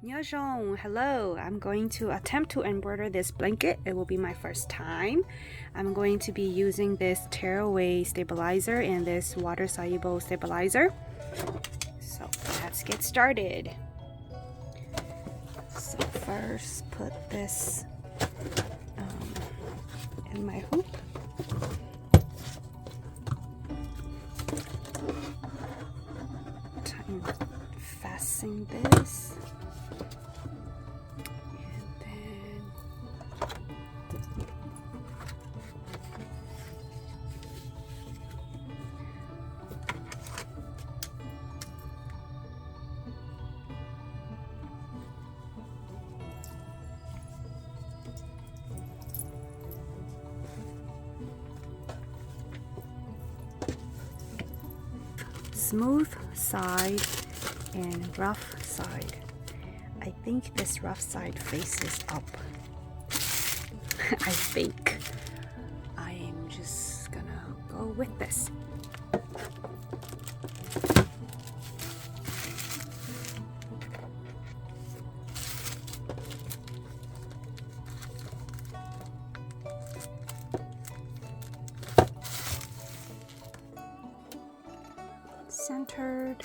안녕하세요. Hello. I'm going to attempt to embroider this blanket. It will be my first time. I'm going to be using this tearaway stabilizer and this water-soluble stabilizer. So let's get started. So first put this in my hoop. Time fasten this. Smooth side and rough side. I think this rough side faces up. I think. I am just gonna go with this. Centered.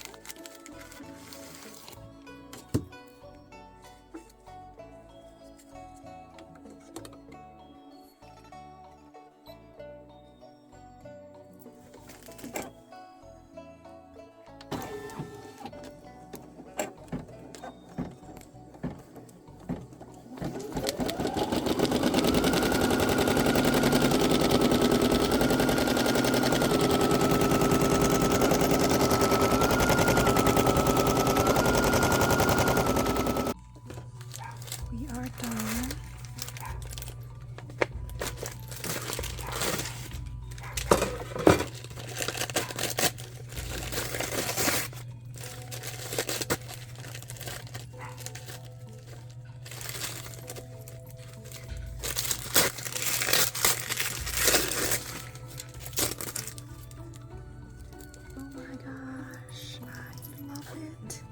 We are done. Oh my gosh, I love it.